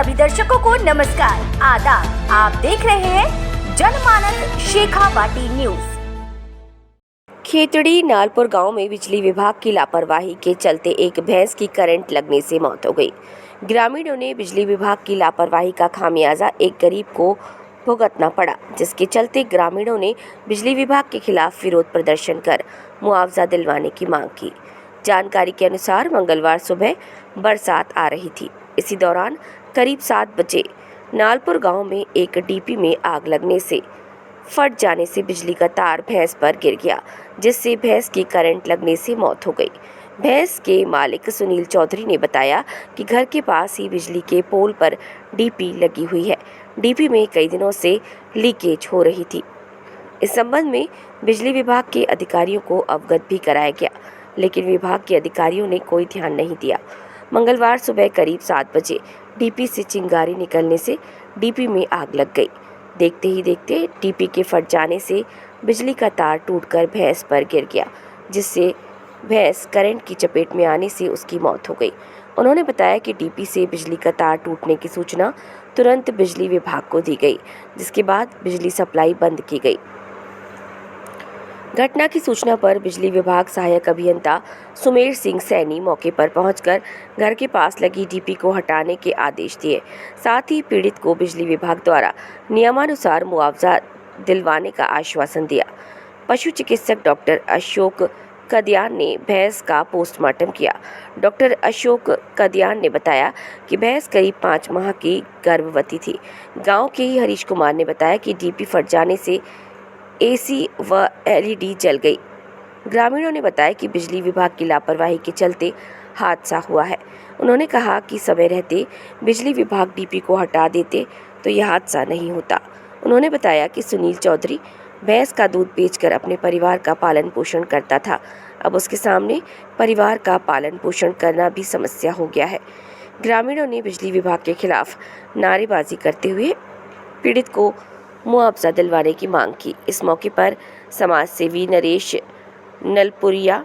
सभी दर्शकों को नमस्कार, आदाब। आप देख रहे हैं जनमानस शेखावाटी न्यूज। खेतड़ी नालपुर गांव में बिजली विभाग की लापरवाही के चलते एक भैंस की करंट लगने से मौत हो गई। ग्रामीणों ने बिजली विभाग की लापरवाही का खामियाजा एक गरीब को भुगतना पड़ा, जिसके चलते ग्रामीणों ने बिजली विभाग के खिलाफ विरोध प्रदर्शन कर मुआवजा दिलवाने की मांग की। जानकारी के अनुसार मंगलवार सुबह बरसात आ रही थी। इसी दौरान करीब 7 बजे नालपुर गांव में एक डीपी में आग लगने से फट जाने से बिजली का तार भैंस पर गिर गया, जिससे भैंस की करंट लगने से मौत हो गई। भैंस के मालिक सुनील चौधरी ने बताया कि घर के पास ही बिजली के पोल पर डीपी लगी हुई है। डीपी में कई दिनों से लीकेज हो रही थी। इस संबंध में बिजली विभाग के अधिकारियों को अवगत भी कराया गया, लेकिन विभाग के अधिकारियों ने कोई ध्यान नहीं दिया। मंगलवार सुबह करीब 7 बजे डीपी से चिंगारी निकलने से डीपी में आग लग गई। देखते ही देखते डीपी के फट जाने से बिजली का तार टूटकर भैंस पर गिर गया, जिससे भैंस करंट की चपेट में आने से उसकी मौत हो गई। उन्होंने बताया कि डीपी से बिजली का तार टूटने की सूचना तुरंत बिजली विभाग को दी गई, जिसके बाद बिजली सप्लाई बंद की गई। घटना की सूचना पर बिजली विभाग सहायक अभियंता सुमेर सिंह सैनी मौके पर पहुंचकर घर के पास लगी डीपी को हटाने के आदेश दिए। साथ ही पीड़ित को बिजली विभाग द्वारा नियमानुसार मुआवजा दिलवाने का आश्वासन दिया। पशु चिकित्सक डॉक्टर अशोक कदियान ने भैंस का पोस्टमार्टम किया। डॉक्टर अशोक कदियान ने बताया कि भैंस करीब 5 माह की गर्भवती थी। गाँव के ही हरीश कुमार ने बताया कि डीपी फट जाने से एसी व एलईडी जल गई। ग्रामीणों ने बताया कि बिजली विभाग की लापरवाही के चलते हादसा हुआ है। उन्होंने कहा कि समय रहते बिजली विभाग डीपी को हटा देते तो यह हादसा नहीं होता। उन्होंने बताया कि सुनील चौधरी भैंस का दूध बेचकर अपने परिवार का पालन पोषण करता था। अब उसके सामने परिवार का पालन पोषण करना भी समस्या हो गया है। ग्रामीणों ने बिजली विभाग के खिलाफ नारेबाजी करते हुए पीड़ित को मुआवजा दिलवाने की मांग की। इस मौके पर समाज सेवी नरेश नलपुरिया,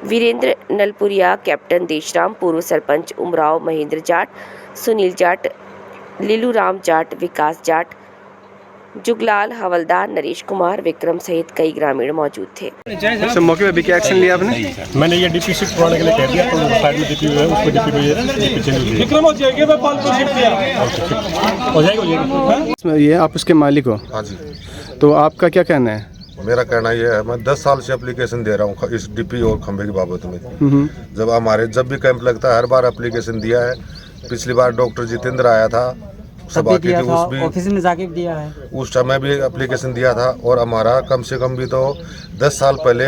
वीरेंद्र नलपुरिया, कैप्टन देशराम, पूर्व सरपंच उमराव महेंद्र जाट, सुनील जाट, लीलू राम जाट, विकास जाट, जुगलाल हवलदार, नरेश कुमार, विक्रम सहित कई ग्रामीण मौजूद थे। इस मौके पे भी क्या एक्शन लिया आपने? मैंने ये डीपी शिफ्ट करवाने के लिए कह दिया, तो साइड में डीपी है, उसको डीपी में पीछे नहीं विक्रम हो जाएगा, मैं पाल को शिफ्ट किया हो जाएगा। ये आप उसके मालिक हो? हाँ जी। तो आपका क्या कहना है? मेरा कहना यह है, मैं 10 साल से एप्लीकेशन दे रहा हूँ इस डीपी और खंभे की बाबत में। जब भी कैंप लगता है हर बार एप्लीकेशन दिया है। पिछली बार डॉक्टर जितेंद्र आया था, सभा की थी, ऑफिस में जाके दिया है, उस समय भी एप्लीकेशन दिया था। और हमारा कम से कम भी तो 10 साल पहले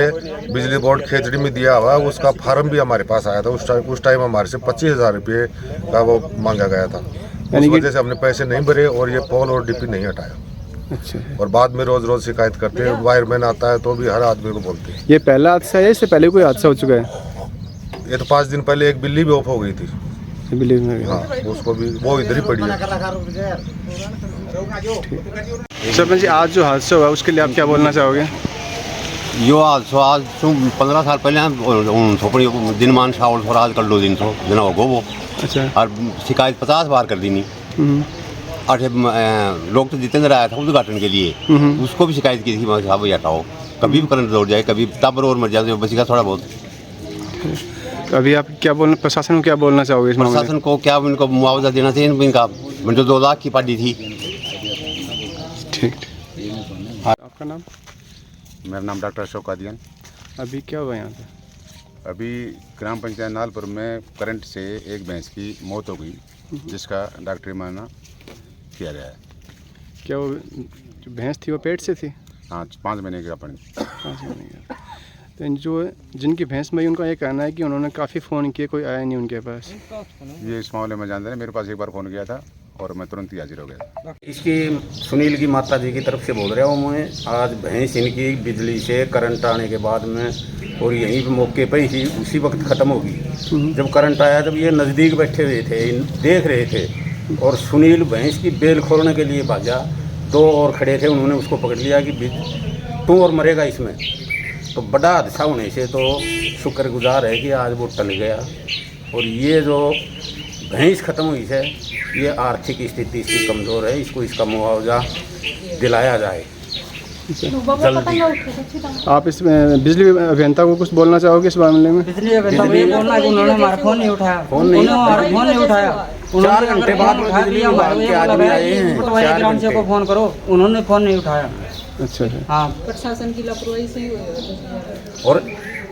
बिजली बोर्ड खेतड़ी में दिया हुआ, उसका फार्म भी हमारे पास आया था। उस टाइम हमारे से 25,000 रुपये का वो मांगा गया था। उस वजह से हमने पैसे नहीं भरे और ये पोल और डीपी नहीं हटाया। अच्छा। और बाद में रोज शिकायत करते हैं। वायरमैन आता है तो भी हर आदमी को बोलते हैं। ये पहला हादसा है, इससे पहले कोई हादसा हो चुका है? ये तो 5 दिन पहले एक बिल्ली भी ऑफ हो गई थी। बिल्ली में? हाँ, उसको भी वो इधर ही पड़ी है। सरपंच जी, आज जो हादसा हुआ उसके लिए आप क्या बोलना चाहोगे? यो आज 15 साल पहले हम थोपड़ी दिनमान शावल थोड़ा आज कर लो दिन तो दिन हो गो वो। अच्छा। और शिकायत 50 बार कर दी नहीं। 8 लोग तो जितेंद्र आया था उद्घाटन के लिए, उसको भी शिकायत की थी, साहब हटाओ, कभी भी करंट दौड़ जाए, कभी टावर और मर जाए, बची का थोड़ा बहुत। तो अभी आप क्या बोलना, प्रशासन को क्या बोलना चाहोगे इस मामले में? प्रशासन को क्या इनको मुआवजा देना चाहिए इनका, जो 2 लाख की पार्टी थी। ठीक। आपका नाम? मेरा नाम डॉक्टर अशोक कदियान। अभी क्या हुआ यहाँ पे? अभी ग्राम पंचायत नालपुर में करंट से एक भैंस की मौत हो गई, जिसका डॉक्टरी माना किया गया है। क्या वो जो भैंस थी वो पेट से थी? हाँ, 5 महीने की अपनी। 5 महीने का। तो जिनकी भैंस मरी उनका ये कहना है कि उन्होंने काफ़ी फ़ोन किए, कोई आया नहीं उनके पास। ये इस मामले में जानते हैं, मेरे पास एक बार फ़ोन किया था और मैं तुरंत ही हाजिर हो गया। इसकी सुनील की माता जी की तरफ से बोल रहा हूँ मैं। आज भैंस इनकी बिजली से करंट आने के बाद में और यहीं पे मौके पर ही उसी वक्त ख़त्म होगी। जब करंट आया तब ये नज़दीक बैठे हुए थे, देख रहे थे, और सुनील भैंस की बेल खोलने के लिए भागा। 2 और खड़े थे, उन्होंने उसको पकड़ लिया कि तू और मरेगा इसमें। तो बड़ा हादसा होने से तो शुक्रगुजार है कि आज वो टल गया। और ये जो भैंस खत्म हुई है, ये आर्थिक स्थिति इसकी कमज़ोर है, इसको इसका मुआवजा दिलाया जाए जल्दी। आप इस बिजली अभियंता को कुछ बोलना चाहोगे इस मामले में? बिजली अभियंता को ये बोलना कि उन्होंने हमारा फोन नहीं उठाया, उन्होंने हमारा फोन नहीं उठाया। 4 घंटे बाद में बिजली विभाग के आदमी आए हैं, 4 ग्राम से घंटे। को फोन करो, उन्होंने फोन नहीं उठाया। अच्छा अच्छा। हाँ, प्रशासन की लापरवाही से ही हुआ है। और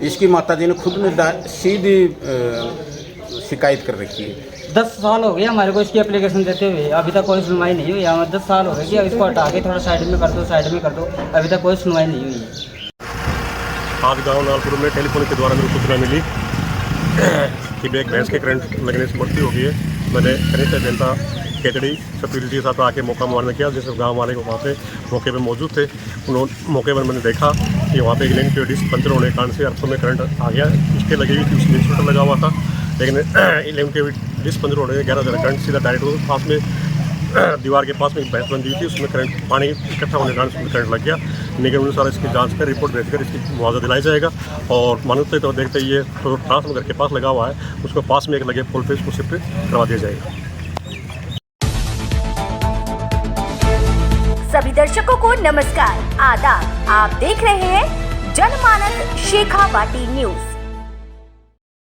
इसकी माता जी ने खुद में सीधी शिकायत कर रखी है। 10 साल हो गए हमारे को इसकी एप्लीकेशन देते हुए, अभी तक कोई सुनवाई नहीं हुई। हमें 10 साल हो गए कि इसको हटा के थोड़ा साइड में कर दो, साइड में कर दो, अभी तक कोई सुनवाई नहीं हुई है। आज गांव नालपुर में टेलीफोन के द्वारा मेरे को सूचना मिली कि एक भैंस के करंट लगने से मृत्यु हो गई है। मैंने कनिष्ठ अभियंता केतड़ी सतुलिटी के साथ आके मौका मुआयना किया, जैसे गांव वाले को वहाँ पे मौके पे मौजूद थे। उन्होंने मौके पर मैंने देखा कि वहाँ पे एक लाइन की डिस्क पंचर होने के कारण से अर्थों में करंट आ गया। इसके लगी हुई थी, उसमें इंसुलेटर लगा हुआ था, लेकिन लाइन के डिस्क पंचर होने के 11 करंट सीधा डायरेक्ट पास में दीवार के पास में एक भैंस बंदी हुई थी, उसमें करंट पानी इकट्ठा होने के कारण उसमें करंट लग गया। निगम अनुसार इसकी जांच कर रिपोर्ट भेजकर इसकी मुआवजा दिलाया जाएगा। और मानवता तो देखते ही ये ट्रांसफर के पास लगा हुआ है, उसको पास में एक लगे पोल पे उसको शिफ्ट करवा दिया जाएगा। सभी दर्शकों को नमस्कार, आदाब। आप देख रहे हैं जनमानस शेखावाटी न्यूज।